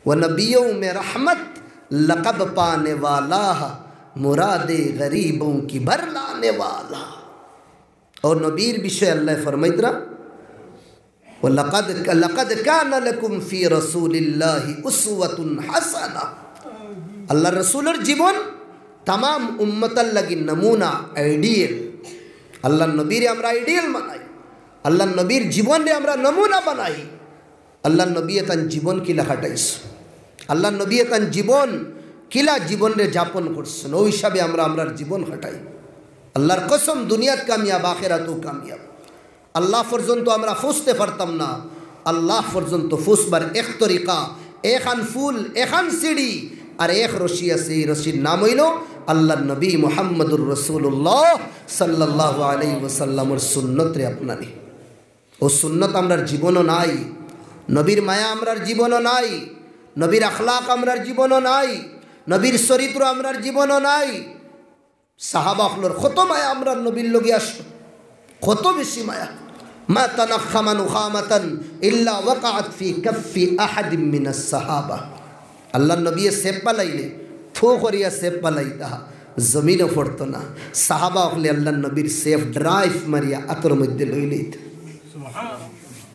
व नबियों में रहमत लक़ब पाने वाला, मुरादे गरीबों की भर लाने वाला। और नबीर विषय अल्लाह फरमाइतरा व लक़द कान लकुम फ़ी रसूलिल्लाहि उस्वतुन हसना। अल्लाह रसूलर जीवन तमाम उम्मतर लगी नमूना आइडियल। अल्लाह नबीर हमरा आइडियल बनाई, अल्लाह नबीर जीवन रे हमरा नमूना बनाई। अल्लाह नबी तन जीवन किला खाटाइस, अल्लाह नबी तन जीवन किला जीवन रे जापन करছেন। ওই হিসাবে আমরা আমরার জীবন খাটাই। আল্লাহর কসম দুনিয়াত কামিয়াব আখিরাতেও কামিয়াব। আল্লাহ পর্যন্ত আমরা ফুসতে পারতাম না, আল্লাহ পর্যন্ত ফুসবার এক তরিকা, এখান ফুল, এখান সিঁড়ি আর এক রশি আছে। এই রশির নাম হইল আল্লাহর নবী মুহাম্মদুর রাসূলুল্লাহ সাল্লাল্লাহু আলাইহি ওয়াসাল্লামের সুন্নত রে আপনানি। ও সুন্নত আমরার জীবনও নাই, নবীর মায়া আমরার জীবনও নাই, নবীর আখলাক আমরার জীবনও নাই, নবীর চরিত্র আমরার জীবনও নাই। সাহাবা হলোর কত মায়া আমরার নবীর লগে আসলো, কত বেশি মায়া। মা তানাখামা নুখামাতান ইল্লা ওয়াকাআত ফি কাফি আহাদিম মিনাস সাহাবা। আল্লাহর নবী সেপ পালাইলে ফু করিয়া সেপ পালাইতা, জমিনও পড়তো না। সাহাবা হলে আল্লাহর নবীর সেফ ড্রাইভ মারিয়া আতর মধ্যে লইলেই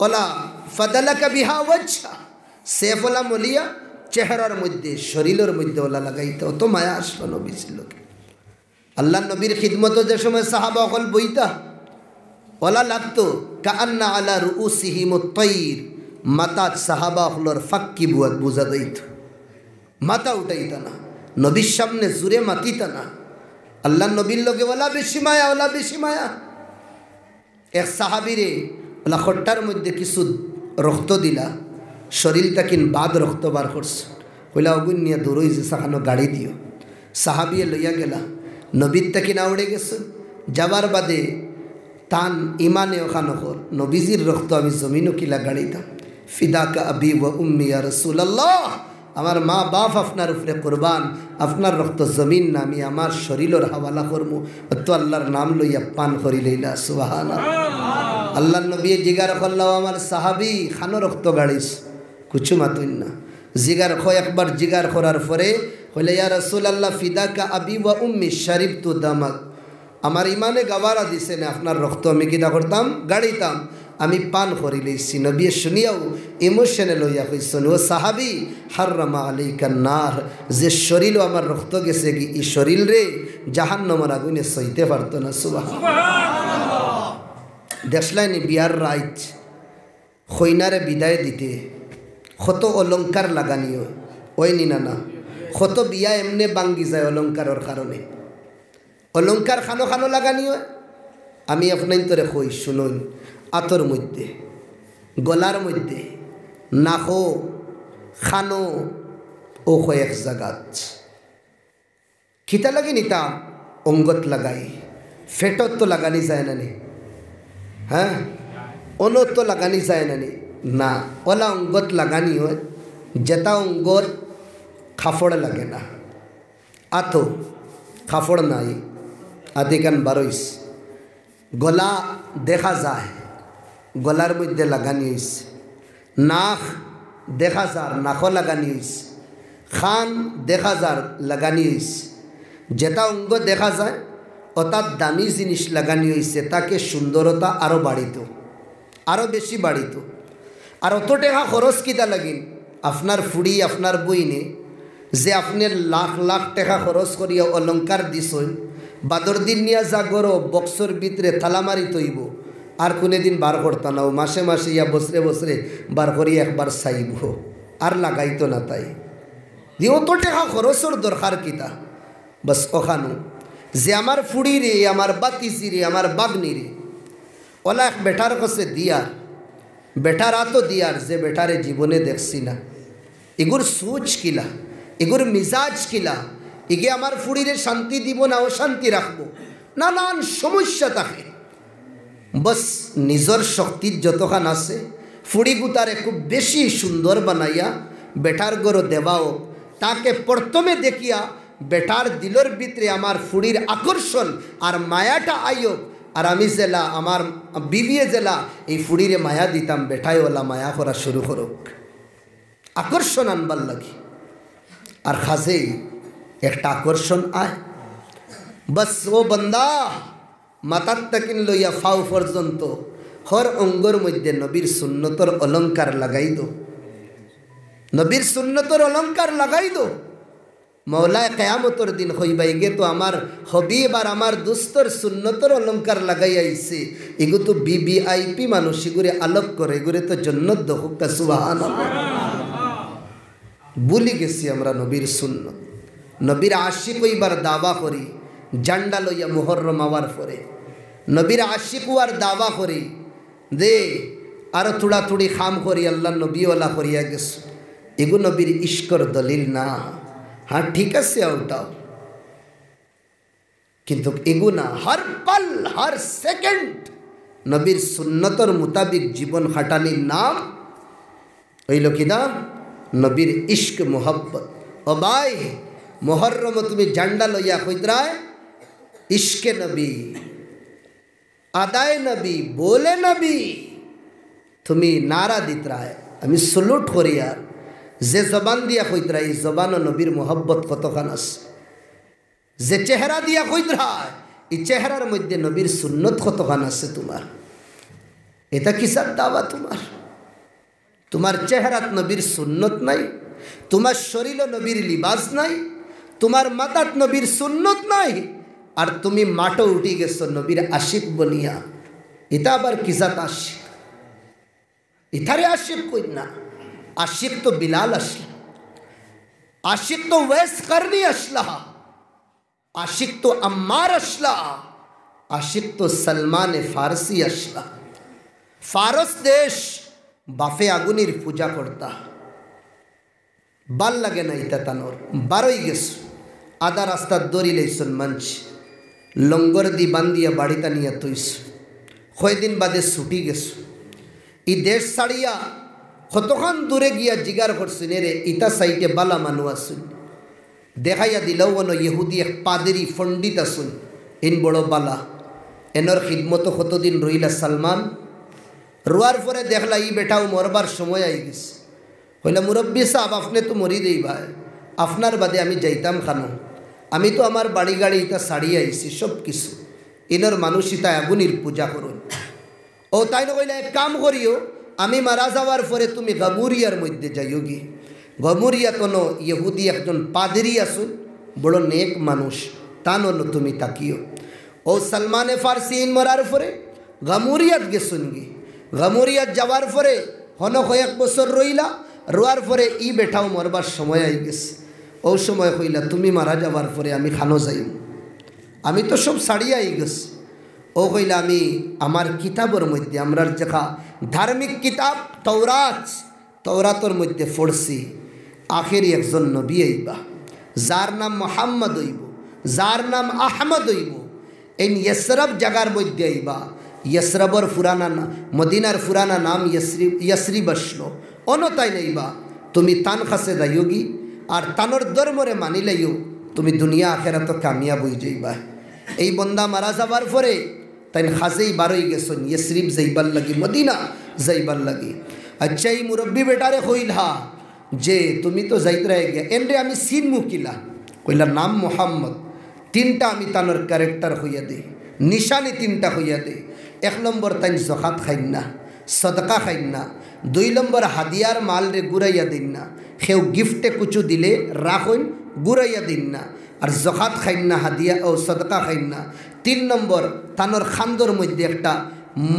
ওলা ফাদালাকা বিহা ওয়াজহা, সেফ ওলা মলিয়া চেহারার মধ্যে শরীরের মধ্যে ওলা লাগাইতে, অত মায়া আসলো নবীর লোকে। আল্লাহ নবীর খিদমত যে সময় সাহাবা অকল বইতা ওলা লাগতো কান্না আলা রুউসিহিমুত তাইর, মাথা সাহাবা হলোর ফাক্কি বুয়াত বুঝা দিত, মাথা উঠাইতা না, নবীর সামনে জুড়ে মাতিতা না। আল্লাহ নবীর লোকে ওলা বেশি মায়া, ওলা বেশি মায়া। এক সাহাবিরে ওলা খট্টার মধ্যে কিছু রক্ত দিলা, শরীরটা কিন বাদ রক্ত বার করছে, কইলা অগুন নিয়ে দৌড়ই যে সাখানো গাড়ি দিও। সাহাবিয়ে লইয়া গেলা, নবীর তাকি না উড়ে গেছে। যাবার বাদে তান ইমানে ওখানো কর, নবীজির রক্ত আমি জমিনও কিলা গাড়িতাম। ফিদাকা আবি ওয়া উম্মি ইয়া রাসূলুল্লাহ, আমার মা বাপ আপনার উপরে কোরবান, আপনার রক্ত জমিন না আমি আমার শরীরের হাওয়ালা করবো। তো আল্লাহর নাম লইয়া পান করি লইলা, সুবহানাল্লাহ। আল্লাহর নবী জিগার করলাও আমার সাহাবি খানো রক্ত গাড়িস, কুছু মাতুন না। জিগার খো একবার জিগার করার পরে হইলে ইয়া রাসূলুল্লাহ ফিদাকা আবি ওয়া উম্মি শারিবতু দামাক, আমার ইমানে গাওয়ারা দিছে না, আপনার রক্ত আমি কিনা করতাম গাড়িতাম, আমি পান করি লইছি। নবী শুনিয়াও ইমোশনাল হইয়া কইছেন, ও সাহাবি হাররামা আলাইকান নার, যে শরীরও আমার রক্ত গেছে কি এই শরীর রে জাহান্নামের আগুনে সইতে পারতো না। সুবহানাল্লাহ। দেখলাইনি বিয়ার রাইত খৈনারে বিদায় দিতে কত অলংকার লাগানিও, ওই নিনা না, কত বিয়া এমনে বাঙ্গি যায় অলংকারের কারণে, অলংকার খানো খানো লাগানিও। আমি আপনার তোরে কই শুনুন, আতর মধ্যে, গলার মধ্যে, নাকো, খানো ও কয়েক জাগাত খিতা লাগি নিতা অঙ্গত লাগাই, ফেটত তো লাগানি যায় না নি, হ্যাঁ অনত তো লাগানি যায় না নি, না ওলা অঙ্গত লাগানি হয় যেটা অঙ্গত খাফড় লাগে না। আতো খাফড় নাই, আদিকান বারইস, গলা দেখা যায়, গলার মধ্যে লাগানি হয়েছে, নাক দেখা যার নাকও লাগানি হয়েছে, খান দেখা যার লাগানি হয়েছে। যেটা অঙ্গ দেখা যায় অর্থাৎ দামি জিনিস লাগানি হয়েছে, তাকে সুন্দরতা আরও বাড়িত, আরও বেশি বাড়িত। আর অত টাকা খরচ কিতা লাগিন আপনার ফুড়ি আপনার বইনে যে আপনি লাখ লাখ টাকা খরচ করিয়া অলংকার দিছেন, বাদর দিন নিয়া যা গরো বক্সর ভিতরে তালামারি তৈব, আর কোনে দিন বার করতা নাও, মাসে মাসে ইয়া বছরে বছরে বার করিয়া একবার চাইব, আর লাগাইতো না। তাই দিয়ে অত টাকা খরচর দরকার কিতা, বস ওখানো যে আমার ফুড়ি রে, আমার বাতিসি রে, আমার বাগনি রে, ওলা এক বেটার কাছে দিয়ার, বেটার আতো দিয়ার যে বেটারে জীবনে দেখছি না, এগুর সোচ কিলা, এগুর মিজাজ কিলা, এগে আমার ফুড়িরে শান্তি দিব না অশান্তি রাখবো, নানান সমস্যা থাকে। বস নিজের শক্তির যতখান আছে ফুড়ি গুতারে খুব বেশি সুন্দর বানাইয়া বেটার গরো দেওয়াও, তাকে প্রথমে দেখিয়া বেটার দিলর ভিতরে আমার ফুড়ির আকর্ষণ আর মায়াটা আইও, আর আমি জেলা আমার বিবিয়ে জেলা এই ফুড়িরে মায়া দিতাম, বেটাই ওলা মায়া করা শুরু করুক। আকর্ষণ আনবার লাগি। আর খাজে একটা আকর্ষণ আয়, বস ও বন্দা মাতার তাকিন লইয়া ফাও পর্যন্ত হর অঙ্গর মধ্যে নবীর সুন্নতর অলঙ্কার লাগাই দো, নবীর সুন্নতর অলঙ্কার লাগাই দো। মৌলায় কেয়ামতর দিন হইবাই গে তো আমার হবিব আর আমার দুস্তর সুন্নতর অলঙ্কার লাগাই আইছে। এগু তো বিবিআইপি মানুষ, এগুরে আলোক করে, এগুরে তো জন্নত দোকা সুবহানাল্লাহ। ভুলি গেছি আমরা নবীর সুন্নত। নবীর আশিক হইবার দাবা করি জান্ডা লইয়া মুহররম আওয়ার পরে, নবীর আশিক হওয়ার দাবা করি দে আরো থোড়া থুড়ি খাম করি আল্লাহ নবীওয়ালা করিয়া গেছে। এগু নবীর ইশকর দলিল না। हाँ ठीक है उठाओ, किंतु एगु ना हर पल हर सेकंड नबीर सुन्नतर मुताबिक जीवन खाटानी नाम हইল কিনা नबीर इश्क मोहब्बत। ओ भाई मुहर्रम तुम्हें झंडा लइया खुदराय इश्क नबी आदाय नबी बोले नबी तुम्हें नारा दित रहा है, हमें सलूट करी यार। जे जबान दिया खुदरा इस जबान नबीर मोहब्बत कतखान आछे, जे चेहरा दिया खुदरा এই চেহারার মধ্যে নবীর সুন্নত কতখান আছে তোমার। এটা কিসের দাওয়া তোমার? তোমার চেহারাত নবীর সুন্নত নাই, তোমার শরীরে নবীর লিবাস নাই, তোমার মাথাত নবীর সুন্নত নাই, আর তুমি মাটো উঠি গেছো নবীর আশিক বনিয়া। এটা আবার কিসাত আশিক? ইথারে আশিক কই না। आशिक तो बिलाल असला, आशिक तो वैस करनी असला, आशिक तो अम्मार असला, आशिक तो सलमान फारसी असला। फारस देश बाफे आगुनिर पूजा करता, बाल लगे ना इता तानोर बारोई गेस आधा रास्ता दौड़ी लैसन मंच लंगर दी बांधिया बाड़ीता निया तुइस कय दिन बादे छुटी गेस। इ देश साड़िया কতক্ষণ দূরে গিয়া জিগার করছেন রে ইতা সাইটে বালা মানু আসুন, দেখাইয়া দিলেও কোনো ইহুদি এক পাদেরি পণ্ডিত আসুন, ইন বড় বালা এনর খিদমত কতদিন রইলা সালমান। রোয়ার পরে দেখলা ই বেটাও মরবার সময় আই গেছে। কইলা মুরব্বী সাহেব আপনি তো মরি দেই ভাই, আপনার বাদে আমি যাইতাম খানো, আমি তো আমার বাড়ি গাড়ি ইতা ছাড়িয়ে আইছি সব কিছু, ইনর মানুষ ইতা আগুনির পূজা করুন। ও তাই না কইলা এক কাম করিও, আমি মারা যাওয়ার পরে তুমি গমুরিয়ার মধ্যে যাইওগি। গমুরিয়া কোনো ইহুদি একজন পাদরি আসুন, বড় নেক মানুষ, তানো তুমি তাকিও। ও সলমানে ফারসি মরার পরে গমুরিয়াত গেছুনগি। গমুরিয়াত যাওয়ার পরে হন কয়েক বছর রইলা, রোয়ার পরে ই বেটাও মরবার সময় আই গেছে। ও সময় কইলা তুমি মারা যাওয়ার পরে আমি খানো যাইম, আমি তো সব ছাড়িয়ে আই গেছি। ও কইলা আমি আমার কিতাবের মধ্যে আমরার যেখা ধার্মিক কিতাব তৌরাত, তৌরাতর মধ্যে পড়ছি আখেরি একজন নবী আইবা, যার নাম মোহাম্মদ হইব, যার নাম আহমদ হইব। এই ইয়সরব জায়গার মধ্যে আইবা। ইয়সরবর ফুরানা মদিনার ফুরানা নাম ইয়সরিব আসলো, অনতাই নাইবা তুমি তান খাসে যাইওগি। আর তানোর ধর্মরে মানিলেও তুমি দুনিয়া আখেরাত কামিয়াব হয়ে যাইবা। এই বন্দা মারা যাবার পরে তাই খাজেই বারোই গেছেন ইয়সরিব যাইবার লাগি, মদিনা যাইবার লাগি। আচ্ছা এই মুরব্বী বেটারে কইলা যে তুমি তো যাইতে রয়ে গিয়া এনরে আমি সিন মুকিলা। কইলা নাম মোহাম্মদ। তিনটা আমি তানোর ক্যারেক্টার হইয়া দে, নিশানি তিনটা হইয়া দে। এক নম্বর তাই জকাত খাইন না, সদকা খাইন না। 2 নম্বর হাদিয়ার মাল রে গুড়াইয়া দিন না, সেও গিফটে কুচু দিলে রাখইন গুড়াইয়া দিন না। আর জকাত খাইন না, হাদিয়া ও সদকা খাইন না। 3 নম্বর তানোর খান্দর মধ্যে একটা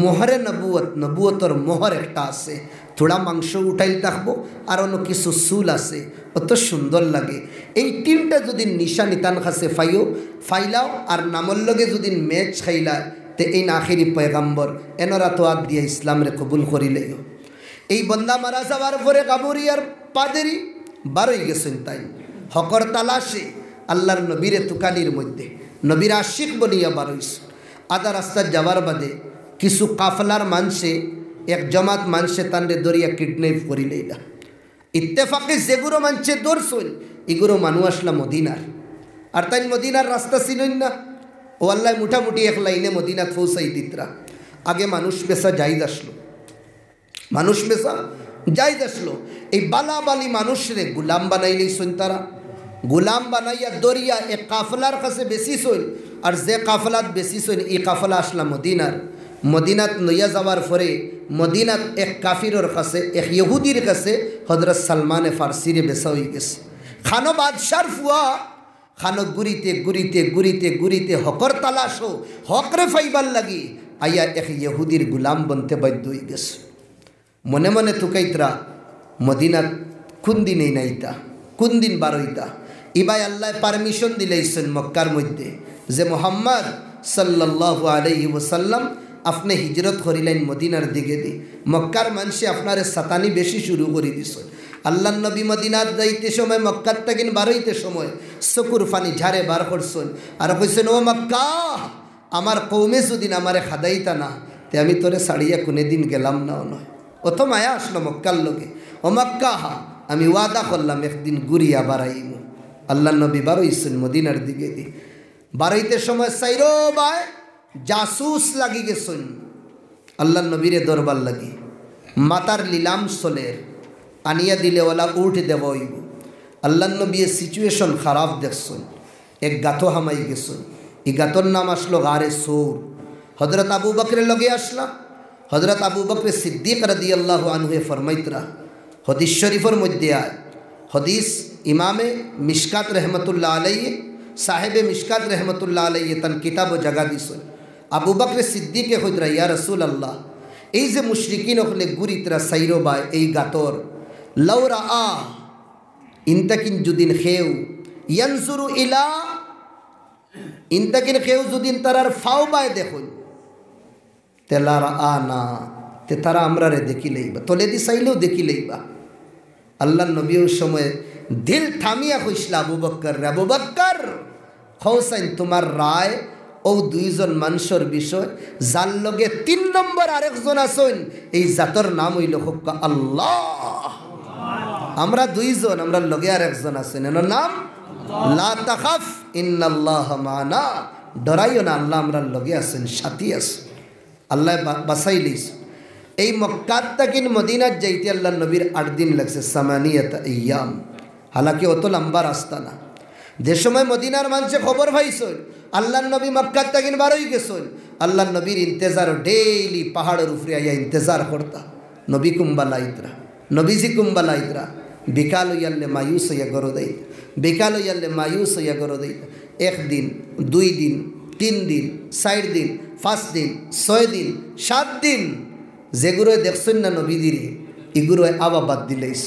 মোহরে নবুয়ত, নবুয়তর মোহর একটা আছে। থোড়া মাংস উঠাই থাকবো আর অন্য কিছু চুল আছে, অত সুন্দর লাগে। এই 3টা যদি নিশানি তান কাছে ফাইলাও আর নামর লগে যদি ম্যাচ খাইলা তে এই আখেরি পয়গাম্বর এনরা তো আগ দিয়া ইসলামরে কবুল করিলেও। এই বন্দা মারা যাওয়ার পরে কাবুরিয়ার পাদেরি বারোই গেছেন তাই হকর তালাশে আল্লাহর নবীরে তুকানির মধ্যে নবীর আশিক বনিয়া বারোইস। আধা রাস্তার যাওয়ার বাদে কিছু কাফলার মানুষে এক জমাত মানুষে তানরে দরিয়া কিডন্যাপ করিলেই না। ইত্তেফাকে যেগুলো মানুষে দৌড়ছইল এগুলো মানুষ আসলা মদিনার। আর তাই মদিনার রাস্তা চিনইন না। ও আল্লাহ মোটামুটি এক লাইনে মদিনা পৌঁছাই দিতরা। আগে মানুষ বেচা জাইদ আসলো, মানুষ বেচা জায়েজ আসলো এই বালাবালি মানুষরে গুলাম বানাইলেইছেন তারা গুলাম বানাইয়া দরিয়া এক কাফলার কাছে বেশিছেন আর যে কাফলাত বেশিছেন এই কাফলা আসলা মদিনার মদিনাত লইয়া যাওয়ার পরে মদিনাত এক কাফিরর কাছে এক ইহুদির কাছে হযরত সালমানে ফার্সিরে বেচা হয়ে গেছে খানো বাদশার ফুয়া খানো গুরিতে গুরিতে গুরিতে গুরিতে হকর তালাশো হকরে ফাইবার লাগি আইয়া এক ইহুদির গুলাম বনতে বাধ্য হয়ে গেছে মনে মনে তুকাইতরা মদিনাত কোন দিনেই নাইতা কোন দিন বারইতা ইবাই আল্লাহ পারমিশন দিলেইছেন মক্কার মধ্যে যে মুহাম্মদ সাল্লাল্লাহু আলাইহি ওয়াসাল্লাম আপনি হিজরত করিলেন মদিনার দিকে দি মক্কার মানুষে আপনারে সাতানি বেশি শুরু করে দিছেন আল্লাহ নবী মদিনাত যাইতে সময় মক্কার থেকে বারইতে সময় চকুর ফানি ঝাড়ে বার করছেন আর কইছেন ও মক্কা আমার কৌমে যদি আমারে খাদাইতা না তে আমি তোরে ছাড়িয়া কোনে দিন গেলাম না নয় অত মায়া আসলো মক্কার লোকে ও মক্কা আমি ওয়াদা করলাম একদিন ঘুরিয়া বাড়াইমু আল্লাহ নবী বারইছেন মদিনার দিকে দি বারইতে সময় সাইরো বায় জাসুস লাগি গেছেন আল্লাহ নবীরে দরবার লাগি মাতার লিলাম চলের আনিয়া দিলে ওলা উঠ দেব হইব আল্লাহ নবী সিচুয়েশন খারাপ দেখছেন এক গাথো হামাই গেছেন এই গাথর নাম আসলো গারে সৌর হজরত আবু বকরের লগে আসলা হজরত আবু বকর সিদ্দিক রাদিয়াল্লাহু আনহু ফরমাইতরা হদিস শরীফের মধ্যে আয় হদিস ইমামে মিশকাত রহমতুল্লাহ আলাইহি সাহেবে মিশকাত রহমতুল্লাহ আলাইহি তান কিতাব জাগা দিছেন আবু বকর সিদ্দিকে হইতরা ইয়া রাসূলুল্লাহ এই যে মুশরিকিন হলে গুরিতরা সাইরো বাই এই গাতর লাউরা আ ইনতাকিন যুদিন খেউ ইয়ানজুরু ইলা ইনতাকিন খেউ যুদিন তারার ফাও বাই দেখুন তেলারা আ না তে তারা আমরা রে দেখি লইবা তলে দি চাইলেও দেখি লইবা আল্লাহ নবীর সময় দিল থামিয়া কইসলা আবু বক্কর খৌসাইন তোমার রায় ও দুইজন মানুষের বিষয় যার লগে 3 নম্বর আরেকজন আছেন এই জাতর নাম হইল হক্কা আল্লাহ আমরা দুইজন আমরা লগে আরেকজন আছেন এর নাম লা তাখাফ ইন্নাল্লাহ মানা ডরাইও না আল্লাহ আমরা লগে আছেন সাথী আছেন আল্লাহ বাসাইলিস এই মক্কাত তাকিন মদিনাত যাইতে আল্লাহ নবীর 8 দিন লাগছে সামানিয়াত আইয়াম হালাকি অত লম্বা রাস্তা না যে সময় মদিনার মানুষে খবর পাইছেন আল্লাহ নবী মক্কাত তাকিন বারই গেছেন আল্লাহ নবীর ইন্তজার ডেইলি পাহাড়ের উপরে আইয়া ইন্তজার করতা নবী কুম্বালাইতরা নবীজি কুম্বালাইতরা বিকাল হইয়ালে মায়ুস হইয়া গরো দেই বিকাল হইয়ালে মায়ুস হইয়া গরো দেই 1 দিন 2 দিন 3 দিন 4 দিন 5 দিন 6 দিন 7 দিন যেগুলো দেখছেন না নবীদিরে এগুলো আবার বাদ দিলেইস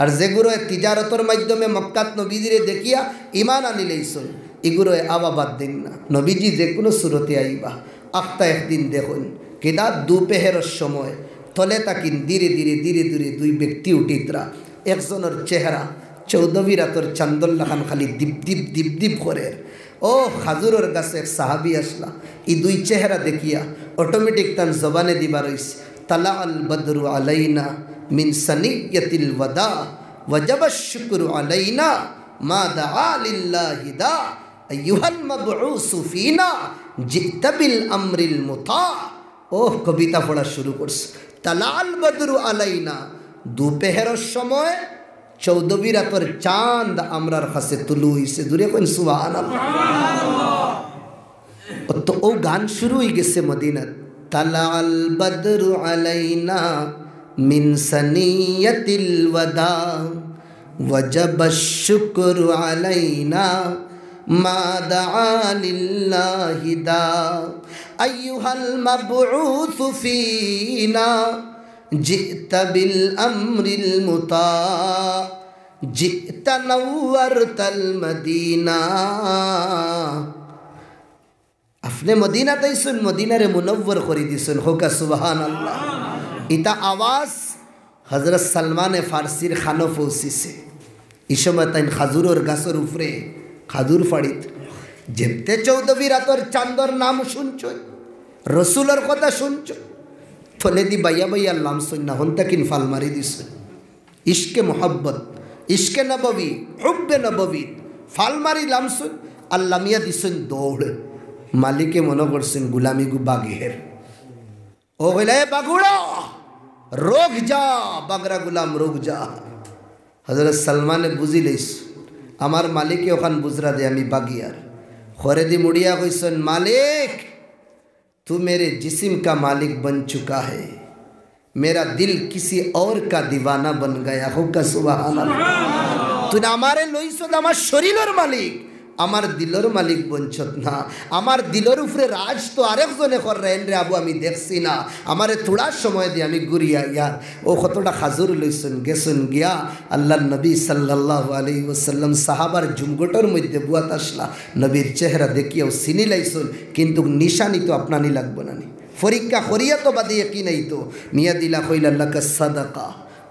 আর যেগুলো তিজারতর মাধ্যমে মক্কাত নবীদিরে দেখিয়া ইমান আনিলেইছেন এগুলো আবার বাদ দিন না নবীজি যে কোনো সুরতে আইবা আখতা একদিন দেখুন কেদা দুপেহেরের সময় তলে তাকিন ধীরে ধীরে ধীরে ধীরে 2 ব্যক্তি উঠিতরা একজনের চেহারা 14 রাতর চান্দল্লা খান খালি দীপ দীপ দীপ দীপ করে ও খাজুরের গাছে এক সাহাবি আসলা এই 2 চেহারা দেখিয়া অটোমেটিক তান জবানে দিবার হইছে তালা আল বদরু আলাইনা মিন সানিয়াতিল ওয়াদা ওয়াজাব আশ-শুকরু আলাইনা মা দাআ লিল্লাহি দা আইয়ুহাল মাবউসু ফিনা জিতা বিল আমরিল মুতা ও কবিতা পড়া শুরু করছে তালা আল বদরু আলাইনা দুপেহেরের সময় 14 রাতের চাঁদ আমরার কাছে তুলু হইছে দূরে কোন সুবহানাল্লাহ তো ও গান শুরু হয়ে গেছে মদিনাত তালা আল বদরু আলাইনা মিন সানিয়াতিল ওয়াদা ওয়াজাব আশ-শুকরু আলাইনা মা দাআ লিল্লাহি দা আইয়ুহাল মাবউসু ফিনা জিতা বিল আমরিল মুতা জিতা নওয়ারতাল মদিনা আপনি মদিনা তাইছেন মদিনারে মুনవ్বর করে দিছেন হোকা সুবহানাল্লাহ ইতা আওয়াজ হযরত সালমানে ফার্সির খানো পৌঁছিছে এই সময় তাই খাজুরের গাছের উপরে খাজুর ফাড়িত যেতে 14 রাতের চাঁদর নাম শুনছ রসুলের কথা শুনছ ফলে দি বাইয়া বাইয়া লাম শুন না হন্তা কিন ফাল মারি দিছে ইশকে মোহাব্বত ইশকে নববী হুব্বে নববী ফাল মারি লাম শুন আল্লাহ মিয়া দিছেন দৌড় মালিকে মনে করছেন গুলামি গু বাগের ও হইলে বাগুড়া रोग जा बागरा गुलाम रोग जा हजरत सलमाने बुझी लईस आमार मालिक ओखान बुजरा दे आमी बागियार खरेदी मुड़िया कइसन मालिक तू मेरे जिस्म का मालिक बन चुका है मेरा दिल किसी और का दीवाना बन गया होगा सुभान अल्लाह तू हमारे लईस आमार शरीरेर मालिक आमार दिलर मालिक बनछत ना आमार दिलर उपरे राज तो आरेकजने कर रहेन रे आबू आमी देखছি ना आमारे थोड़ा समय दे आमी गुरिया यार ओ कतटा खाजुर लइसन गेसन गया अल्लाहर नबी सल्लल्लाहु अलैहि वसल्लम साहाबार जुमगटर मध्य बुआत आसला नबीर चेहरा देखिया सिनी लाइसन किन्तु निशानी तो अपनानी लागबो ना परीक्षा करिया तो बादे की नहीं तो मिया दिला कइला लक सदका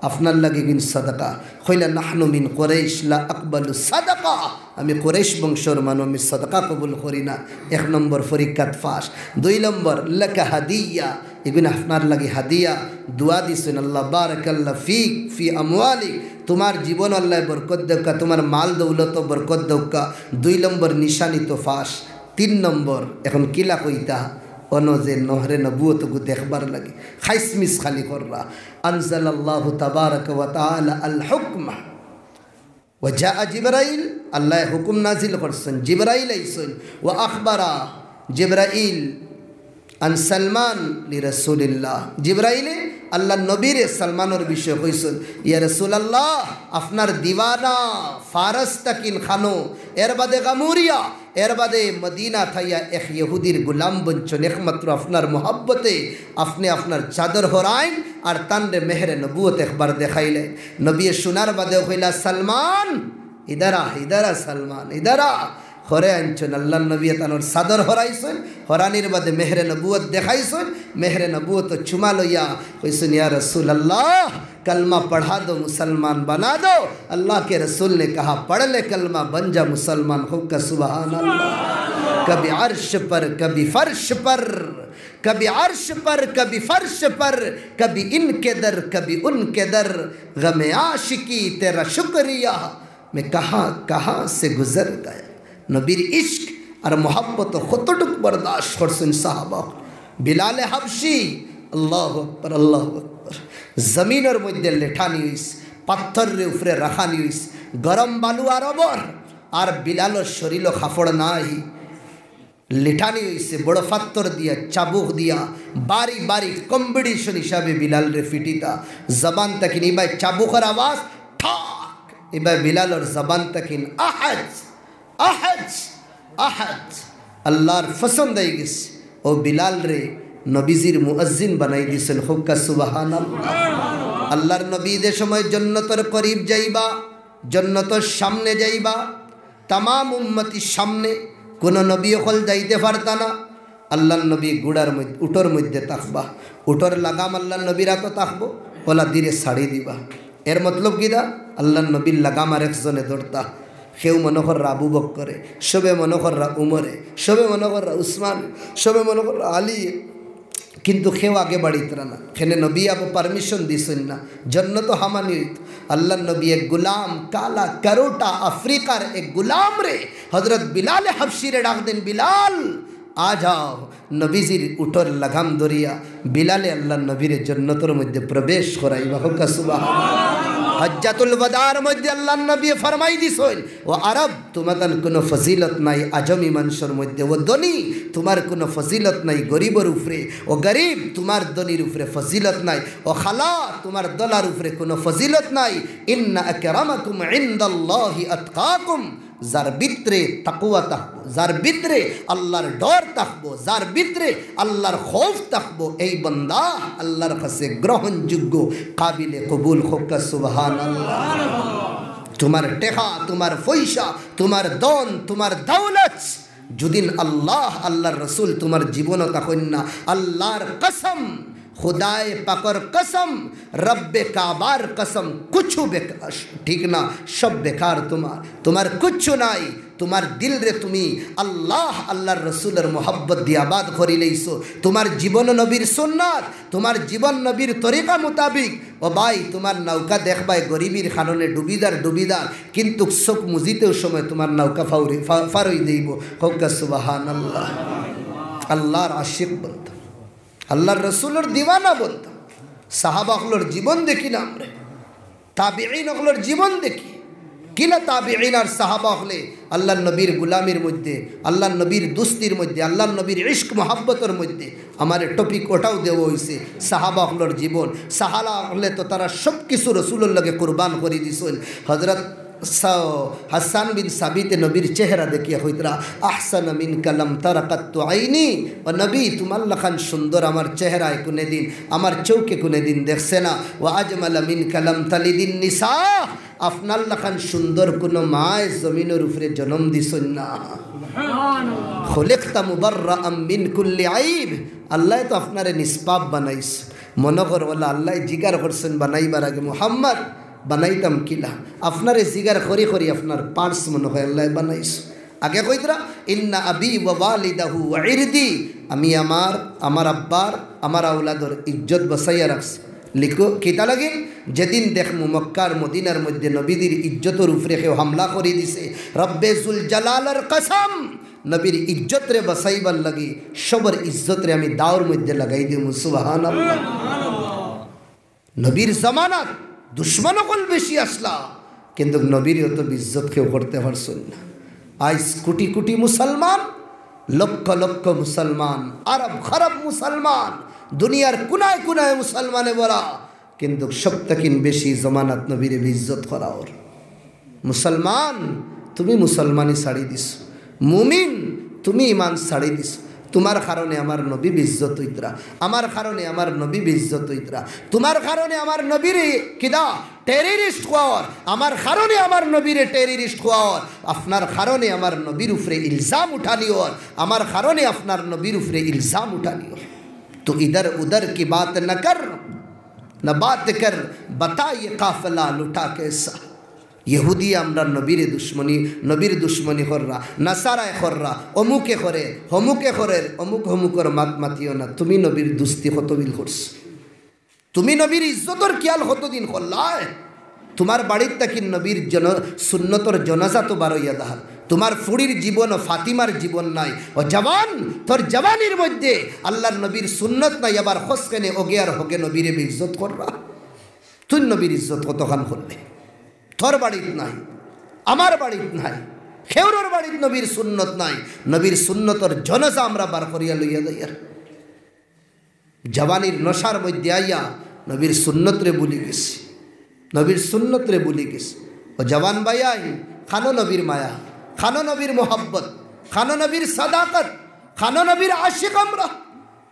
আপনার লাগে কিন সাদাকা কইলা নাহনু মিন কুরাইশ লা আকবালু সাদাকা আমি কুরাইশ বংশের মানুষ আমি সাদাকা কবুল করি না এক নম্বর পরীক্ষাত ফাঁস দুই নম্বর লাকা হাদিয়া এগুন আপনার লাগে হাদিয়া দোয়া দিছেন আল্লাহ বারাকাল্লাহ ফিক ফি আমওয়ালিক তোমার জীবন আল্লাহ বরকত দেউকা তোমার মাল দৌলত বরকত দেউকা দুই নম্বর নিশানি তো ফাঁস তিন নম্বর এখন কিলা কইতা অনজে নহরে নবুয়ত को देखबार लगे खाइसमिस खाली कर रहा अनज़लल्लाहु तबारक व तआला अल हुक्म व जाअ जिब्राइल अल्लाह हुक्म नाजिल करसन जिब्राइल आइसन व अखबरा जिब्राइल अन सलमान लि रसूलिल्लाह जिब्राइल अल्लाह नबीर सलमानर विषय कइसन या रसूलल्लाह आपनार दीवाना फारस तकिन खानो एर बादे गामुरिया एर बादे मदीना थाइया एक यहूदीर गुलाम बंचन एकमात्र आपनार मोहब्बते अपने आपनार चादर हराइन और तानरे मेहरे नबुवत एक बार देखाइले नबी सुनार बादे कइला सलमान इधर आ सलमान इधर आ हरे आंचन अल्लाह नबी तानर सादर हराइसन हरानिर बादे मेहरे नबुवत देखाइसन मेहरे नबुवत चुमा लइया कइसन या रसूल अल्लाह कलमा पढ़ा दो मुसलमान बना दो अल्लाह के रसूल ने कहा पढ़ ले कलमा बन जा मुसलमान हो का सुभान अल्लाह कभी अर्श पर कभी फर्श पर कभी अर्श पर कभी फर्श पर कभी इनके दर कभी उनके दर गमे आशिकी तेरा शुक्रिया मैं कहाँ से गुजर गया नबीर इश्क और मोहब्बत खुतुक बर्दाश्त करसन साहबा बिलाल हबशी अल्लाह अकबर जमीनर मध्य लेठानी हुईस पत्थर रे उपरे रखानी हुईस गरम बालू आरबर और बिलालर शरीर खाफड़ नाई लेठानी हुईस बड़ पत्थर दिया चाबुक दिया बारी बारी कम्बिनेशन हिसाबे बिलाल रे फिटिता जबान तकिन इबाई चाबुकर आवाज ठाक इबाई बिलालर जबान तकिन आहज आहज आहज अल्लाहर पसंद आई गई ओ बिलाल रे नबीजिर मुअज्जिन बनाई दिसेन हुक्का सुबहान अल्लाहर नबी दे समय जन्नतर करीब जाइबा जन्नतर सामने जाइबा तमाम उम्मती सामने कोनो नबी हल जाइते पारता ना अल्लाहर नबी गुड़ार मध्य उटर मध्य ताकबा उटर लागाम अल्लाहर नबीरा तो ताकबो ओला धीरे साड़ी दिबा एर मतलब किदा अल्लाहर नबी लागाम आरेक जने धरता केउ मनोहर आबू बक्करे सबे मनोहर उमरे सबे मनोहर उस्मान सबे मनोहर आली किन्तु केउ आगे बाड़ीतरा ना खेने नबी अब परमिशन दिसेन ना जन्नत हामानी अल्लाह नबी एक गुलाम काला करोटा अफ्रीकार एक गुलाम रे हजरत बिलाल हबशी रे डाक देन बिलाल आ जाओ नबीजिर उठर लगाम दरिया बिलाले अल्लाह नबीरे जन्नतर मध्य प्रवेश कराइबा होका सुबहान हज्जातुल वदार मध्य अल्लाह नबी फरमाई दिसेन ओ अरब तुम्हार कोनो फजिलत नाई आजमी मानुषेर मध्य ओ धनी तुम्हार कोनो फजिलत नाई गरीबर उपरे ओ गरीब तुम्हार धनीर उपरे फजिलत नाई ओ खाला तुम्हार दलार उपरे कोनो फजिलत नाई इन्ना अकरमकुम इनदाल्लाहि अतकाकुम जार भितरे ताकवा थाकबो जार भितरे आल्लाहर डर थाकबो जार भितरे आल्लाहर खौफ थाकबो एई बंदा आल्लाहर काछे ग्रहणयोग्य काबिले कबुल होक सुबहान अल्लाह तुम्हार टेका तुम्हार पयसा तुम्हार धन तुम्हार दौलत जुदिन अल्लाह आल्लाहर रसूल तुम्हार जीवन तखन ना आल्लाहर कसम खुदाए पाकर कसम रब्बे काबार कसम कुछ बेकार ठीक ना सब बेकार तुम्हार कुछ नाई तुम्हार दिल रे तुमी अल्लाह अल्लाहर रसूलर मोहब्बत दी आबाद करि लैसो तुम्हार जीवन नबीर सुन्नत तुम्हार जीवन नबीर तरीका मुताबिक ओ भाई तुम्हार नौका देखबाय गरीबीर खानने डुबिदार किन्तु चोख मुजितेও समय तुम्हार नौका फारई देब होका सुबहानाल्लाह अल्लाहर आशिक बनता अल्लाहर रसूलर दीवाना बनता সাহাবা হলোর জীবন দেখি না আমরা, তাবিঈন হলোর জীবন দেখি। কিলা তাবিঈন আর সাহাবা হলে আল্লাহ নবীর গুলামির মধ্যে, আল্লাহ নবীর দুস্তির মধ্যে, আল্লাহ নবীর ইশক মোহাব্বতের মধ্যে আমার টপিক ওটাও দেওয়া হয়েছে সাহাবা হলোর জীবন। সাহাবা হলে তো তারা সব কিছু রসুলের লগে কুরবান করে দিছেন। হজরত হাসান বিন সাবিতে নবীর চেহারা দেখিয়া হইতরা আহসান মিন কালাম তারাকাত আইনি, ও নবী তোমার লখান সুন্দর আমার চেহারায় কোনে দিন, আমার চৌকে কোনে দিন দেখছে না। ও আজমাল মিন কালাম তালিদিন নিসা, আপনার লখান সুন্দর কোনো মায় জমিনের উপরে জন্ম দিছেন না। খুলিকতা মুবাররাআম মিন কুল্লি আইব, আল্লাহ তো আপনারে নিষ্পাপ বানাইস। মনে কর ওলা আল্লাহ জিগার করছেন বানাইবার আগে মুহাম্মদ বানাইতাম কিলা, আপনারে জিগার করি করি আপনার পার্স মনে হয় আল্লাহ বানাইস। আগে কইতরা ইন্না আবি ওয়া ওয়ালিদাহু ওয়া ইরদি, আমি আমার আব্বার আমার আওলাদর ইজ্জত বসাইয়া রাখছি। লিখো কিতা লাগে, যেদিন দেখমু মক্কার মদিনার মধ্যে নবীদের ইজ্জতের উপরে কেউ হামলা করে দিছে, রব্বে জুল জালালের কসম নবীর ইজ্জত রে বসাইবার লাগি সবর ইজ্জত রে আমি দাওর মধ্যে লাগাই দিমু। সুবহানাল্লাহ। নবীর জামানাত দুশ্মন কল বেশি আসলা, কিন্তু নবীর অত ইজ্জত কেউ করতে পারছেন না। আজ কোটি কোটি মুসলমান, লক্ষ লক্ষ মুসলমান, আরব খারাপ মুসলমান, দুনিয়ার কুনায় কুনায় মুসলমানে বলা, কিন্তু সবথেকে বেশি জমানাত নবীর ইজ্জত করা ওর। মুসলমান তুমি মুসলমানি ছাড়ি দিস, মুমিন তুমি ইমান ছাড়ি দিস। তোমার কারণে আমার নবী ইজ্জত হইতরা, আমার কারণে আমার নবী ইজ্জত হইতরা। তোমার কারণে আমার নবীর কিদা টেররিস্ট হওয়ার, আমার কারণে আমার নবীর টেররিস্ট হওয়ার, আপনার কারণে আমার নবীর উপরে ইলজাম উঠানিওর, আমার কারণে আপনার নবীর উপরে ইলজাম উঠানিওর। তো ইধর উধর কি বাত न कर न बात कर, बता ये काफिला लुटा कैसा। ইহুদি আমরা নবীর দুশ্মনী কররা, নাসারায় কররা, অমুকে করে হমুকে করে, অমুক হমুকর মাত মাতিও না। তুমি নবীর দুস্তি কতদিন করছ, তুমি নবীর ইজ্জতর খেয়াল কতদিন করলায়। তোমার বাড়ির তাকি নবীর সুন্নতর জনাজা তো বারইয়া দাহার, তোমার ফুড়ির জীবন ও ফাতিমার জীবন নাই। ও জওয়ান, তোর জওয়ানির মধ্যে আল্লাহর নবীর সুন্নত নাই, আবার খসকেনে ওগে আর হোগে নবীর ইজ্জত কররা। তুই নবীর ইজ্জত কতখান করলে, তোর বাড়িত নাই, আমার বাড়িত নাই, খেউরর বাড়িত নবীর সুন্নত নাই। নবীর সুন্নতর জনাজা আমরা বার করিয়া লইয়া যাইয়ার জওয়ানির নশার মধ্যে আইয়া নবীর সুন্নত রে ভুলি গেছি, নবীর সুন্নত রে ভুলি গেছি। ও জওয়ান ভাইয়াই, খানো নবীর মায়া, খানো নবীর মোহাব্বত, খানো নবীর সাদাকত, খানো নবীর আশিক। আমরা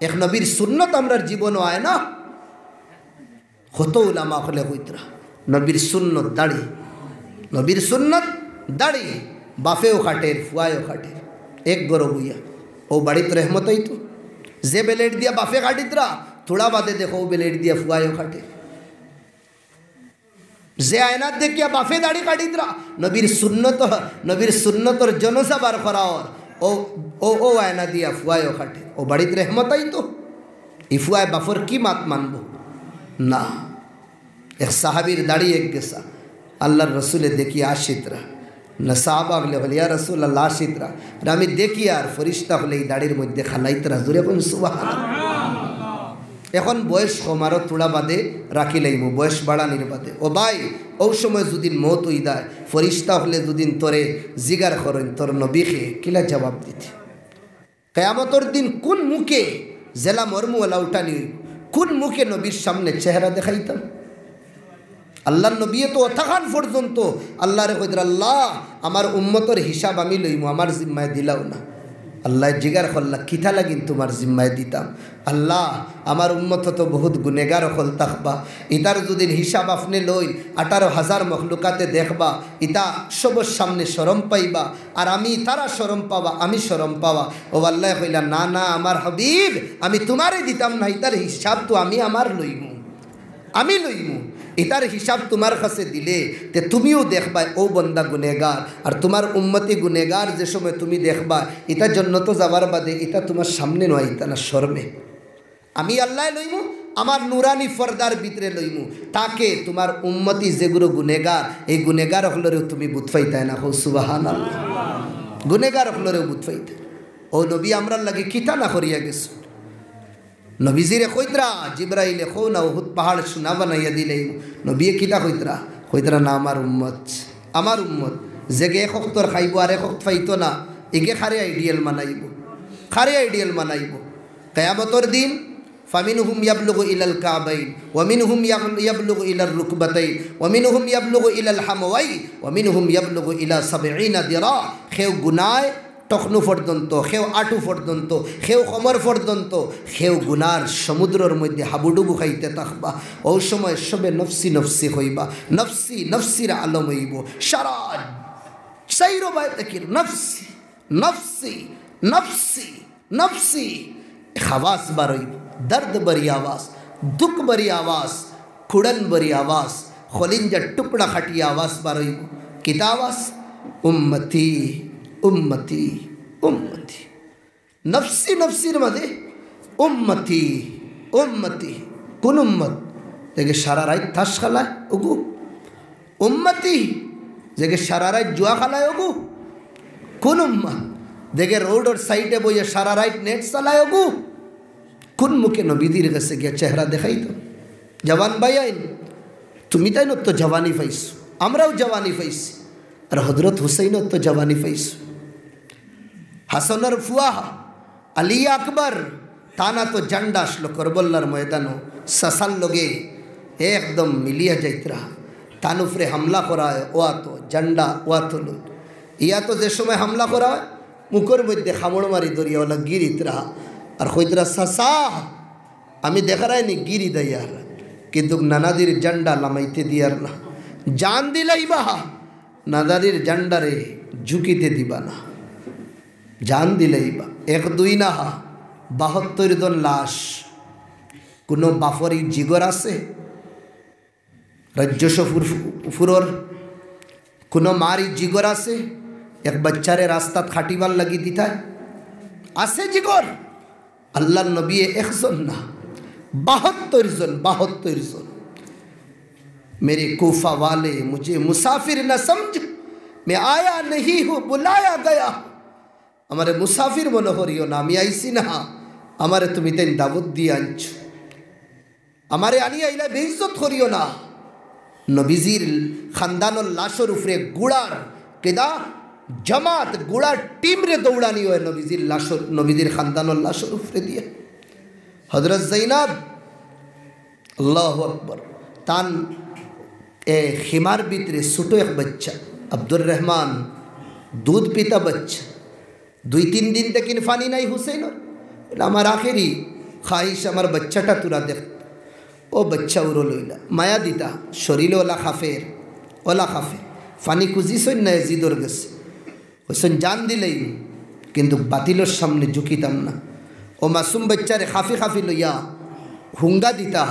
এক নবীর সুন্নত আমরার জীবনও আয় না। কত উলামা হলে হইতরা নবীর সুন্নত দাড়ি, নবীর সুন্নত দাড়ি, বাফেও খাটের ফুয়ায়ও খাটের, এক গরো বুইয়া ও বাড়িত রহমত হইতো। যে বেলেট দিয়া বাফে খাটিতরা, থোড়া বাদে দেখো ও বেলেট দিয়া ফুয়ায়ও খাটে। যে আয়নার দেখিয়া বাফে দাড়ি কাটিতরা, নবীর সুন্নতর জনসা বার করাওর, ও আয়না দিয়া ফুয়ায়ও খাটে, ও বাড়িত রহমত হইতো। ই ফুয়ায় বাফর কি মাত মানব না। এক সাহাবির দাড়ি এক গেছা, আল্লাহর রসুলে দেখি আশিতরা না, সাহাবা হলে বলে ইয়া রসুল আল্লাহ আশিতরা, আমি দেখি আর ফরিস্তা হলে এই দাড়ির মধ্যে খালাইতরা জোরে কোন সুবহানাল্লাহ। এখন বয়স কম, আরও তোড়া বাদে রাখি লাইব, বয়স বাড়ানির বাদে। ও ভাই, ও সময় যদিন মত হই দেয়, ফরিস্তা হলে যদিন তোরে জিগার করেন তোর নবীকে কিলা জবাব দিতে। কেয়ামতর দিন কোন মুখে জেলা মর্মওয়ালা উঠানি, কোন মুখে নবীর সামনে চেহারা দেখাইতাম। আল্লাহর নবী তো অথাখান পর্যন্ত আল্লাহরে কইতরা, আল্লাহ আমার উম্মতর হিসাব আমি লইমু, আমার জিম্মায় দিলাও না। আল্লাহ জিগার করলা, কিতা লাগিন তোমার জিম্মায় দিতাম। আল্লাহ আমার উম্মত তো বহুত গুনেগার হল থাকবা, ইতার যদি হিসাব আপনি লই 18,000 মখলুকাতে দেখবা, ইতা সবর সামনে শরম পাইবা, আর আমি তারা শরম পাবা, আমি শরম পাওয়া। ও আল্লাহ কইলা, না না আমার হাবিব, আমি তোমারে দিতাম না, ইতার হিসাব তো আমি আমার লইমু, আমি লইমু। ইতার হিসাব তোমার কাছে দিলে তে তুমিও দেখবা ও বন্দা গুনেগার, আর তোমার উম্মতি গুনেগার যে সময় তুমি দেখবা, ইতার জন্য তো যাবার বাদে ইতা তোমার সামনে নয়, ইতা না শর্মে। আমি আল্লাহ লইমু, আমার নুরানি ফর্দার ভিতরে লইমু, তাকে তোমার উম্মতি যেগুলো গুনেগার, এই গুনেগার হলরেও তুমি বুঝফাইতাই না। হো সুবহানাল্লাহ, গুনেগার হলরেও বুঝফাইতে। ও নবী আমরার লাগে কিতা না করিয়া গেছ। নবীজিরে কইতরা জিব্রাইলে খো না উহুদ পাহাড় সোনা বানাইয়া দিলে নবীয়ে কিতা কইতরা না আমার উম্মত জেগে এক অক্তর খাইব আর এক অক্ত পাইতো না এগে খারে আইডিয়াল মানাইব কিয়ামতের দিন ফামিনহুম ইয়াবলুগু ইলাল কাবাইন ওয়া মিনহুম ইয়াবলুগু ইলার রুকবাতাইন ওয়া মিনহুম ইয়াবলুগু ইলাল হামওয়াই ওয়া মিনহুম ইয়াবলুগু ইলা 70 দিরা খেও গুনায় টখনু পর্যন্ত খেও আটু পর্যন্ত খেও কমর পর্যন্ত খেও গুনার সমুদ্রের মধ্যে হাবুডুবু খাইতে থাকবা ওই সময় সবে নফসি নফসি হইবা নফসি নফসির আলম হইব সারা সাইরো বাইতাকির নফসি নফসি নফসি নফসি খাওয়াস বারইব दर्द भरी आवाज़ दुख भरी आवाज़ खुड़न भरी आवाज़ खलिंजा टुकड़ा खटी आवाज़ बारई किता आवाज़ उम्मती उम्मती उम्मती नफ्सी नफ्सी मदे उम्मती उम्मती कुन उम्मत देखे सारा रात थास खालाय उगु उम्मती देखे सारा रात जुआ खालाय उगु कुन उम्मत देखे रोड और साइडे बोइए सारा रात नेट चलाय उगु কোন মুখে নবীদের কাছে গিয়ে চেহারা দেখাই তো জওয়ান ভাই আইন তুমি তাই তো জওয়ানি পাইছো আমরাও জওয়ানি পাইছি আর হযরত হুসাইনও তো জওয়ানি পাইছো হাসানের ফুয়া আলী আকবর তানা তো ঝান্ডা আসলো করবল্লার ময়দানো সাসাল লগে একদম মিলিয়া যাইতরা তানুফরে হামলা করা হয় ওয়া তো ঝান্ডা ওয়া তো ইয়া তো যে সময় হামলা করা হয় মুখের মধ্যে খামড় মারি দরিয়াওয়ালা গিরিতরা আর কইতরা সাসা আমি দেখারাই নি গিরি দয়ার কিন্তু নানাদির ঝান্ডা লামাইতে দিয়ার না জান দিলাইবা নানাদির ঝান্ডারে ঝুঁকিতে দিবা না জান দিলাইবা এক দুই না 72 জন লাশ কোনো বাফরি জিগর আছে রাজ্যসফুরর কোনো মারি জিগর আছে এক বাচ্চারে রাস্তাত খাটিবার লাগি দিতায় আছে জিগর अल्लाह नबी एक जन ना 72 जन मेरे कोफा वाले मुझे मुसाफिर न समझ मैं आया नहीं हूँ बुलाया गया हमारे मुसाफिर मनोहरियो ना मैं आईसी ना हमारे तुम्हें तेन दावत दिया अंचु हमारे आनिया इला बेइज्जत करियो ना नबीजीर खानदानों लाशोर उफरे गुड़ार केदा जमात गुड़ा टीम रे दौड़ानी हो नबीजीर लाशोर नबीजीर खानदानों लाशोर उफरे दिया हजरत ज़ैनब अल्लाहु अकबर तान ए खिमार भीतरे छोटो एक बच्चा अब्दुल रहमान दूध पीता बच्चा 2-3 दिन तक इनफानी नहीं हुसैन हमार आखिरी ख्वाहिश हमार बच्चाटा तुरा देख ओ बच्चा उरो लइला माया दिता शरीर ओला खाफेर फानी कुजी सैन ना जिदर गसे हुसैन जान दिले किन्तु बातिलोर सामने झुकिताम ना ओ मासूम बच्चारे खाफी खाफी लइया हुंगा दिता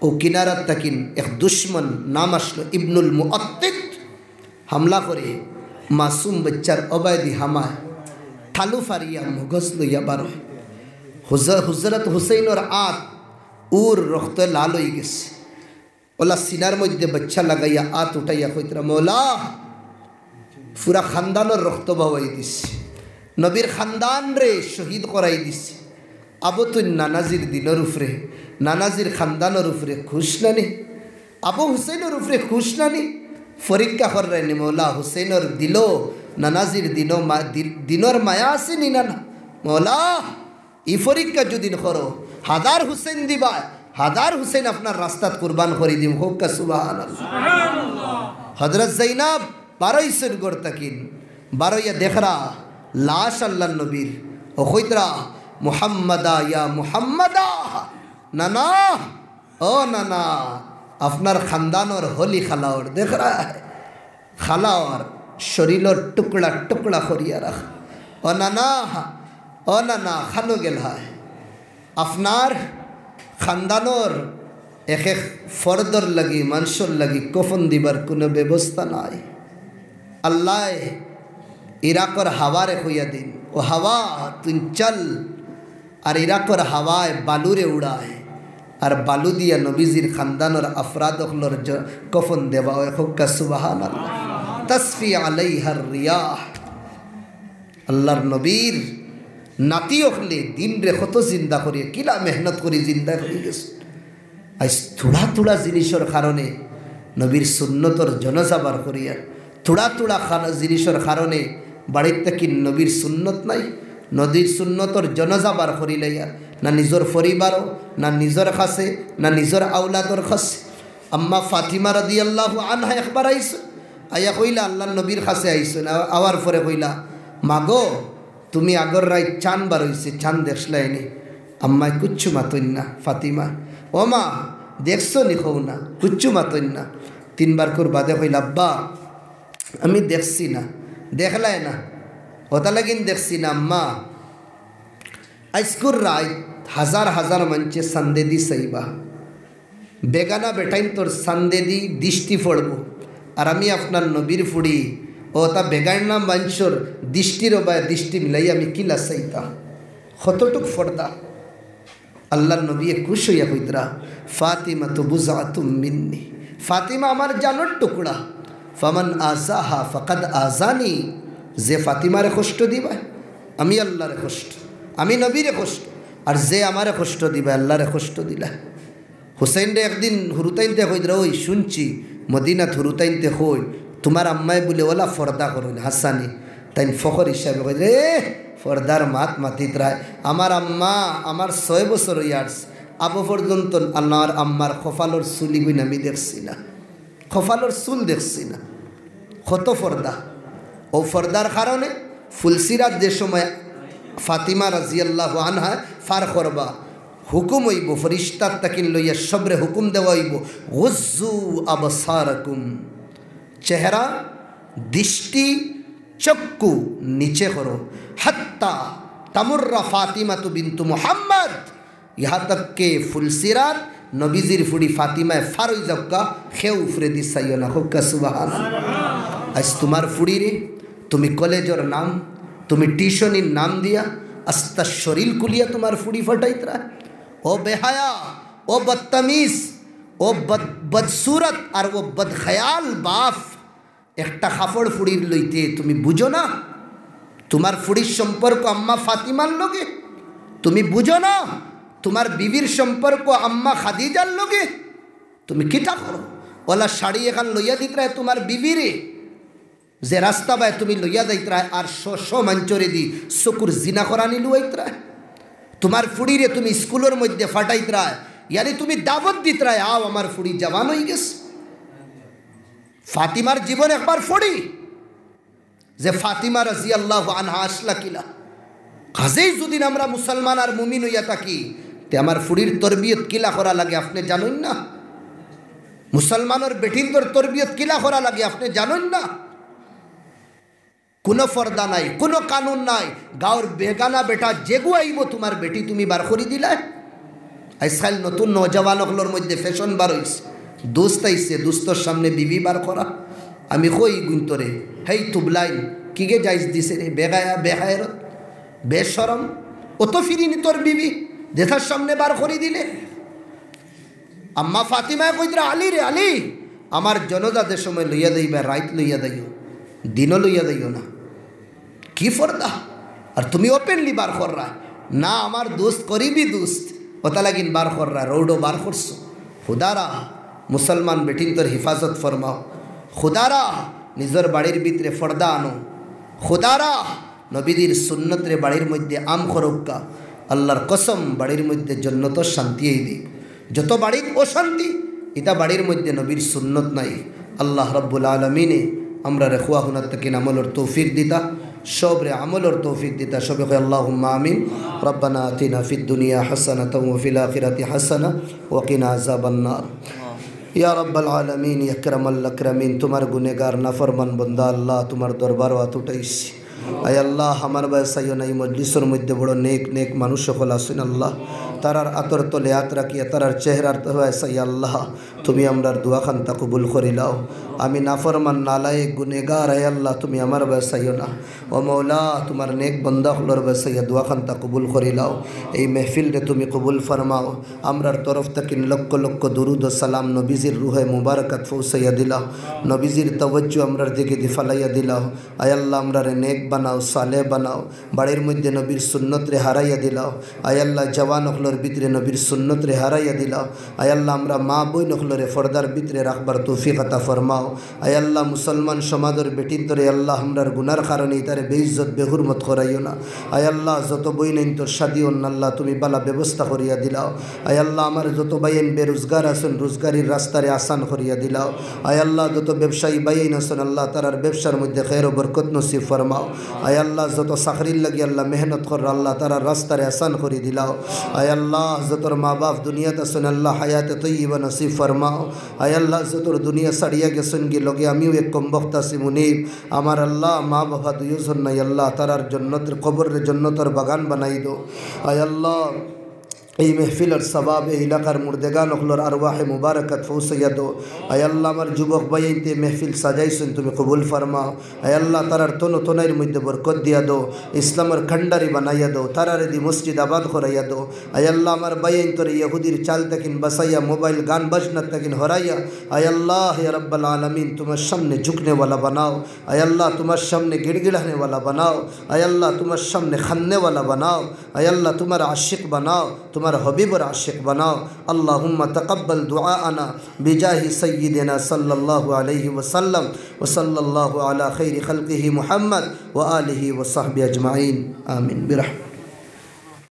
ओ किनारात तकिन एक दुश्मन नाम आसलो इब्नुल मुअत्तिद हमला करे मासूम बच्चार अबायदी हामाय ठालू फारिया मगज लइया बार हुजरत हुसैनर आत उर रक्त लाल हो गेছে ওলা সিনার মধ্যে বাচ্চা লাগাইয়া আত উঠাইয়া কইতরা মওলা পুরা খানদানের রক্ত বহাই দিছে নবীর খানদান রে শহীদ করাই দিছে আবু তুই নানাজির দিনের উপরে নানাজির খানদানের উপরে খুশ নানি আবু হুসেনের উপরে খুশ নানি পরীক্ষা করেনি মওলা হুসেনের দিল নানাজির দিনর মায়া আসেনি না মওলা ই পরীক্ষা যদি করো হাজার হুসেন দিবা হাজার হুসেন আপনার রাস্তাত কুরবান করে দিম হোক কা সুবহানাল্লাহ হযরত ज़ैनब 12 से गोर तकिन 12 या देखरा लाश अल्लाह नबीर ओ खइतरा मुहम्मदा या मुहम्मदा नाना ओ नाना আপনার খানদানোর হলি খালাওর দেখ রা খালাওর শরীরের টুকরা টুকরা করিয়া রাখ ও নানা খানো গেল হয় আপনার খানদানোর এক এক ফর্দর লাগি মানুষের লাগি কফন দিবার কোনো ব্যবস্থা নাই আল্লাহ ইরাকর হাওয়ারে হইয়া দিন ও হাওয়া তুই চল আর ইরাকর হাওয়ায় বালুরে উড়ায় আর বালু দিয়া নবীজির খানদানোর আফরাদ হলর কফন দেওয়া হয় হোক সুবহানাল্লাহ তসফি আলাইহার রিয়াহ আল্লাহর নবীর নাতি হলে দিন রে কত চিন্তা করি কিলা মেহনত করি চিন্তা করি গেছে আজ থোড়া থোড়া জিনিসের কারণে নবীর সুন্নতর জনজাবার করিয়া থোড়া থোড়া জিনিসের কারণে বাড়ির থেকে নবীর সুন্নত নাই নদীর সুন্নতর জনজাবার করিলে না নিজের পরিবারও না নিজের কাছে না নিজের আওলাদর কাছে আম্মা ফাতিমা রাদিয়াল্লাহু আনহা একবার আইস আয়া কইলা আল্লাহ নবীর কাছে আইসেন আওয়ার পরে কইলা মাগো তুমি আগর রায় চান বার হইছে চান দেখলাইনি আম্মায় কুচ্ছু মাতইন না ফাতিমা ও মা দেখছো নি কও না কুচ্ছু মাতইন না তিনবার কর বাদে কইলা আব্বা আমি দেখছি না দেখলাই না ওটা লাগিন দেখছি না আম্মা আজকুর রায় হাজার হাজার মঞ্চে সান্দে দি সইবা বেগানা বেটাইন তোর সান্দে দি দৃষ্টি পড়ব আর আমি আপনার নবীর ফুড়ি ও তা বেগানা মঞ্চর দৃষ্টির ওবায় দৃষ্টি মিলাই আমি কিলা চাইতাম কতটুক ফর্দা আল্লাহর নবী খুশ হইয়া কইতরা ফাতিমা তো বুজাতুম মিন্নি ফাতিমা আমার জানোর টুকরা ফামান আজাহা ফাকাদ আজানি যে ফাতিমারে কষ্ট দিবা আমি আল্লাহরে কষ্ট আমি নবীরে কষ্ট আর যে আমারে কষ্ট দিবা আল্লাহরে কষ্ট দিলা হুসাইন রে একদিন হুরুতাইনতে কইতরা ওই শুনছি মদিনাত হুরুতাইনতে কই তোমার আম্মাই বলে ওলা ফর্দা করুন হাসানি তাই ফখর হিসাবে কই রে ফর্দার মাত মাতিত রায় আমার আম্মা আমার 6 বছর ইয়ার্স আবু পর্যন্ত আল্লাহর আম্মার খফালোর চুলি গুণ আমি দেখছি না খফালোর চুল দেখছি না কত ফর্দা ও ফর্দার কারণে ফুলসিরাত যে সময় ফাতিমা রাজিয়াল্লাহু আনহা ফার করবা হুকুম হইব ফরিস্তার তাকিন লইয়া সবরে হুকুম দেওয়া হইব গুজ্জু আবসারাকুম চেহারা দৃষ্টি চক্ষু নিচে করো हत्ता तमुर्रा फातिमा तो बिन्तु मोहम्मद यहाँ तक के फुलसिरात नबीजिर फुड़ी फातिमा फारुई जबका खे उफरे दिसाइयो ना हो का सुबहान आज तुम्हार फुड़ी रे तुम्हें कॉलेज और नाम तुम्हें ट्यूशनी नाम दिया अस्ता शरील कुलिया तुम्हार फुड़ी फटाइत रहा ओ बेहया ओ बदतमीज ओ बदसूरत और वो बदख्याल बाफ एक खाफड़ फुड़ीर लইতে তুমি বুঝো না তোমার ফুড়ির সম্পর্ক আম্মা ফাতিমার লগে তুমি বুঝো না তোমার বিবির সম্পর্ক আম্মা খাদিজার লগে তুমি কিটা করো ওলা শাড়ি এখান লইয়া দিত রায় তোমার বিবিরে যে রাস্তা বায় তুমি লইয়া যাইত রায় আর শো মঞ্চরে দি চকুর জিনা করানি লুয়াইত রায় তোমার ফুড়িরে তুমি স্কুলের মধ্যে ফাটাইত রায় ইয়ানি তুমি দাওয়াত দিত রায় আও আমার ফুড়ি জওয়ান হয়ে গেছে ফাতিমার জীবন একবার ফুড়ি যে ফাতিমা রাদিয়াল্লাহু আনহা আসলা কিলা কাজেই যদি আমরা মুসলমান আর মুমিন হইয়া থাকি তে আমার ফুড়ির তরবিয়ত কিলা করা লাগে আপনি জানেন না মুসলমানের বেটির তরবিয়ত কিলা করা লাগে আপনি জানেন না কোনো পর্দা নাই কোনো কানুন নাই গাঁর বেগানা বেটা যেগু আইব তোমার বেটি তুমি বার করে দিলা আজকাল নতুন নওজওয়ানগুলোর মধ্যে ফ্যাশন বার হইছে দোস্ত আইছে দোস্তর সামনে বিবি বার করা আমি কই গুন্তরে হেই তুবলাইন কি গে যাইস দিছে রে বেগায়া বেহায়ের বেশরম অত ফিরিনি তোর বিবি দেখার সামনে বার করে দিলে আম্মা ফাতিমায় কইতরা আলী রে আলী আমার জনজাদের সময় লইয়া দেইবা রাইত লইয়া দেইও দিনও লইয়া দেইও না কি ফর্দা আর তুমি ওপেনলি বার কর রা না আমার দোস্ত করিবি দোস্ত ওটা লাগিন বার কর রা রোডও বার করছো খুদারা মুসলমান বেটিন তোর হিফাজত ফরমাও খুদারা নিজের বাড়ির ভিতরে ফর্দা আনো খুদারা নবীদের সুন্নতরে বাড়ির মধ্যে আম খরক্কা আল্লাহর কসম বাড়ির মধ্যে জন্নত শান্তি দিক যত বাড়ির অশান্তি এটা বাড়ির মধ্যে নবীর সুন্নত নাই আল্লাহ রব্বুল আলমিনে আমরা রেখুয়া হুনার থেকে আমলের তৌফিক দিতা সবরে আমলের তৌফিক দিতা সবে কয় আল্লাহুম্মা আমিন রব্বানা আতিনা ফিদ দুনিয়া হাসানাতাও ওয়া ফিল আখিরাতি হাসানা ওয়া কিনা আযাবান নার या रब्बल आलमीन यकरमल अकरमीन तुम्हार गुनेगार नाफरमान बंदा अल्लाह तुम्हार दरबार हाथ उठाइছি आय अल्लाह हमार बयसाइयो नहीं मजलिसर मध्य बड़ नेक नेक मानुष सकल आছেন अल्लाह তারার আতর তলে হাত রাখিয়া তারার চেহারার তো এসা আল্লাহ তুমি আমরার দোয়া খান্তা কবুল করিলাও। আমি নাফরমান নালায়েক গুনেগার আয় আল্লাহ তুমি আমার বেসাইও না। ও মৌলা তোমার নেক বন্দা হলোর বেসাইয়া দোয়া খান্তা কবুল করিলাও। এই মেহফিলরে তুমি কবুল ফরমাও। আমরার তরফ থেকে লক্ষ লক্ষ দুরুদ ও সালাম নবীজির রুহে মুবারকাত পৌঁছাইয়া দিলাও। নবীজির তওয়াজ্জু আমরার দিকে দিফালাইয়া দিলাও। আয় আল্লাহ আমরারে নেক বানাও, সালেহ বানাও। বাড়ির মধ্যে নবীর সুন্নত রে হারাইয়া দিলাও। আয় আল্লাহ জওয়ান হলোর ভিতরে নবীর সুন্নত রে হারাইয়া দিলাও। আয় আল্লাহ আমরা মা বইন হলোরে ফর্দার ভিতরে রাখবার তৌফিক আতা ফরমাও। আয় আল্লাহ মুসলমান সমাজের বেটিন তরে আল্লাহ আমরার গুনার কারণে তারে বেইজ্জত বেহুরমত করাইও না। আয় আল্লাহ যত বই নেই তোর শাদি আল্লাহ তুমি বালা ব্যবস্থা করিয়া দিলাও। আয় আল্লাহ আমার যত বাইন বেরোজগার আছেন রোজগারির রাস্তারে আসান করিয়া দিলাও। আয় আল্লাহ যত ব্যবসায়ী বাইন আছেন আল্লাহ তারার ব্যবসার মধ্যে খের ও বরকত নসিব ফরমাও। আয় আল্লাহ যত চাকরির লাগি আল্লাহ মেহনত কর আল্লাহ তারার রাস্তারে আসান করে দিলাও। আয় আল্লাহ যতর মা বাপ দুনিয়াত আছেন আল্লাহ হায়াতে তৈয়বা নসিব ফরমাও। আয় আল্লাহ যতর দুনিয়া ছাড়িয়া গেছেন গিয়ে লগে আমিও এক কম বক্তা আছি মুনিব। আমার আল্লাহ মা বাবা দুইজন নাই আল্লাহ তারার জন্নতের কবরের জন্নতের বাগান বানাই দো। আয় আল্লাহ এই মেহফিলের সবাব এই এলাকার মুর্দেগান হলোর আরওয়াহে মুবারকাত পৌঁছাইয়া দো। আয় আল্লাহ আমার যুবক ভাইতে মেহফিল সাজাইছেন তুমি কবুল ফরমাও। আয় আল্লাহ তারার তনু তনাইয়ের মধ্যে বরকত দিয়া দো। ইসলামের খণ্ডারি বানাইয়া দো। তারারে দি মসজিদ আবাদ করাইয়া দো। আয় আল্লাহ আমার বাইন তোরে ইহুদির চাল তাকিন বাসাইয়া মোবাইল গান বাজনা তাকিন হরাইয়া আয় আল্লাহ ইয়া রব্বাল আলামিন তোমার সামনে ঝুঁকনে वाला बनाओ। আয় আল্লাহ তোমার সামনে गिड़गिड़ाने वाला बनाओ। আয় আল্লাহ তোমার সামনে খানने वाला बनाओ। আয় আল্লাহ তোমার आशिक बनाओ, तुम्हारा हबीब और आशिक बनाओ। अल्लाहुम्मा तक़ब्बल दुआअना बिजाहि सय्यिदिना सल्लल्लाहु अलैहि वसल्लम व सल्लल्लाहु अला खैरि खल्क़िहि मुहम्मद व आलिहि व सहबिहि अजमाइन आमीन बिरहमतिक।